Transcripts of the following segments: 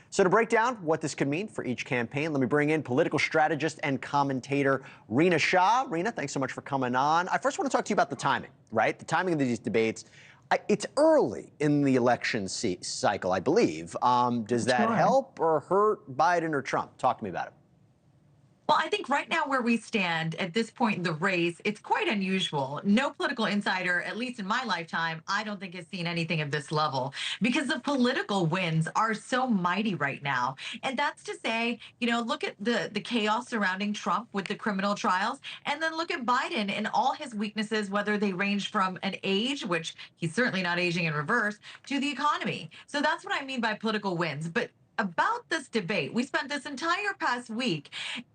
So to break down what this could mean for each campaign, let me bring in political strategist and commentator Rina Shah. Rina, thanks so much for coming on. I first want to talk to you about the timing, right? The timing of these debates. It's early in the election cycle, I believe. Does that Sure. help or hurt Biden or Trump? Talk to me about it. Well, I think right now where we stand at this point in the race, it's quite unusual. No political insider, at least in my lifetime, I don't think has seen anything of this level because the political winds are so mighty right now. And that's to say, look at the chaos surrounding Trump with the criminal trials, and then look at Biden and all his weaknesses, whether they range from an age, which he's certainly not aging in reverse, to the economy. So that's what I mean by political wins. But about this debate, we spent this entire past week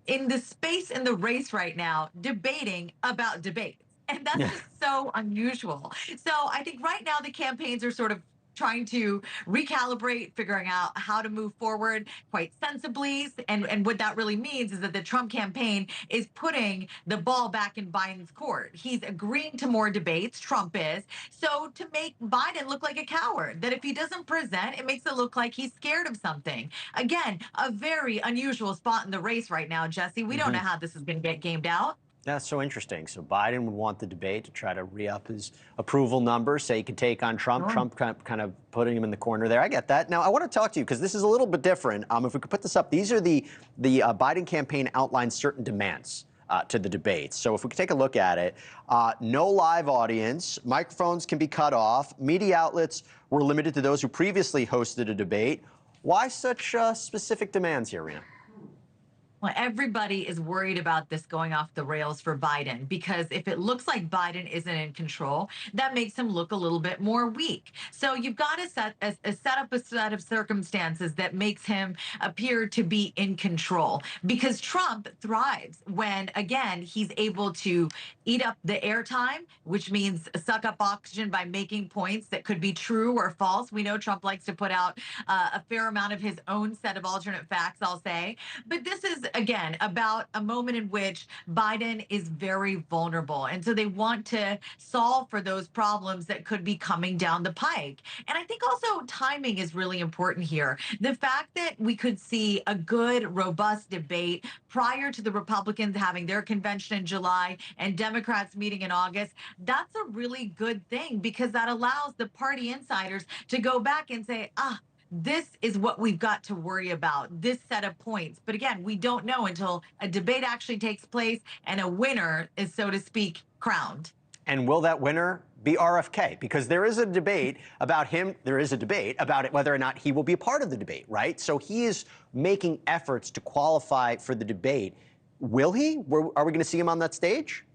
in the space in the race right now debating about debates. And that's just so unusual. So I think right now the campaigns are sort of trying to recalibrate, figuring out how to move forward quite sensibly. And what that really means is that the Trump campaign is putting the ball back in Biden's court. He's agreeing to more debates, Trump is, so to make Biden look like a coward, that if he doesn't present, it makes it look like he's scared of something. Again, a very unusual spot in the race right now, Jesse. We don't know how this is going to get gamed out. That's so interesting. So Biden would want the debate to try to re-up his approval numbers, say he could take on Trump. Sure. Trump kind of putting him in the corner there. I get that. Now, I want to talk to you because this is a little bit different. If we could put this up, these are the Biden campaign outlined certain demands to the debates. So if we could take a look at it, no live audience, microphones can be cut off, media outlets were limited to those who previously hosted a debate. Why such specific demands here, Rina? Well, everybody is worried about this going off the rails for Biden because if it looks like Biden isn't in control, that makes him look a little bit more weak. So you've got to set up a set of circumstances that makes him appear to be in control because Trump thrives when, again, he's able to eat up the airtime, which means suck up oxygen by making points that could be true or false. We know Trump likes to put out a fair amount of his own set of alternate facts, I'll say. But this is again, about a moment in which Biden is very vulnerable. And so they want to solve for those problems that could be coming down the pike. And I think also timing is really important here. The fact that we could see a good, robust debate prior to the Republicans having their convention in July and Democrats meeting in August, that's a really good thing because that allows the party insiders to go back and say, this is what we've got to worry about, this set of points. But again, we don't know until a debate actually takes place and a winner is, so to speak, crowned. And will that winner be RFK? Because there is a debate about him. There is a debate about it, whether or not he will be a part of the debate, right? So he is making efforts to qualify for the debate. Will he? Are we going to see him on that stage?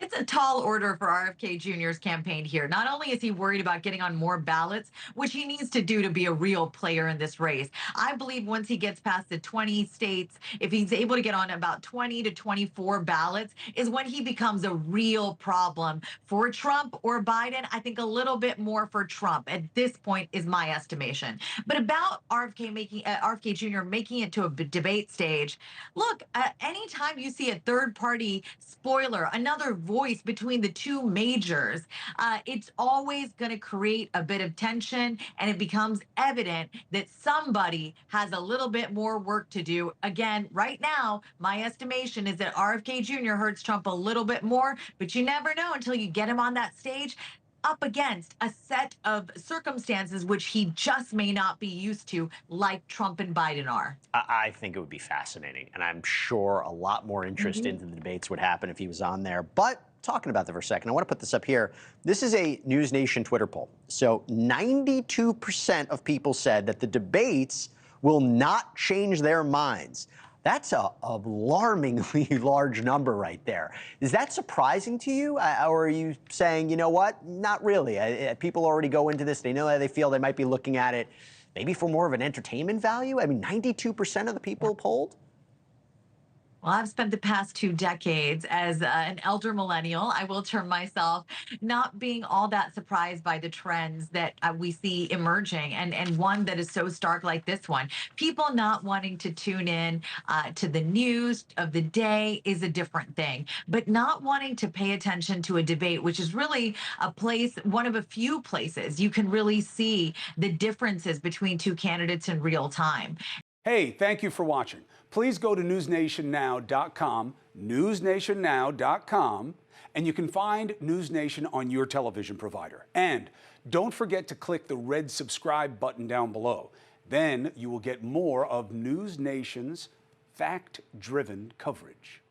It's a tall order for RFK Jr.'s campaign here. Not only is he worried about getting on more ballots, which he needs to do to be a real player in this race. I believe once he gets past the 20 states, if he's able to get on about 20 to 24 ballots, is when he becomes a real problem for Trump or Biden. I think a little bit more for Trump at this point is my estimation. But about RFK Jr. making it to a debate stage, look, anytime you see a third party spoiler, another voice between the two majors, it's always going to create a bit of tension, and it becomes evident that somebody has a little bit more work to do. Again, right now, my estimation is that RFK Jr. hurts Trump a little bit more, but you never know until you get him on that stage up against a set of circumstances which he just may not be used to, like Trump and Biden are. I think it would be fascinating, and I'm sure a lot more interest into the debates would happen if he was on there. But talking about that for a second, I want to put this up here. This is a NewsNation Twitter poll. So 92% of people said that the debates will not change their minds. That's a alarmingly large number right there. Is that surprising to you? Or are you saying, you know what, not really? People already go into this. They know how they feel. They might be looking at it maybe for more of an entertainment value. I mean, 92% of the people polled? Well, I've spent the past 2 decades as an elder millennial, I will term myself, not being all that surprised by the trends that we see emerging, and one that is so stark like this one. People not wanting to tune in to the news of the day is a different thing, but not wanting to pay attention to a debate, which is really a place, one of a few places you can really see the differences between two candidates in real time. Hey, thank you for watching. Please go to newsnationnow.com, newsnationnow.com, and you can find News Nation on your television provider. And don't forget to click the red subscribe button down below. Then you will get more of News Nation's fact-driven coverage.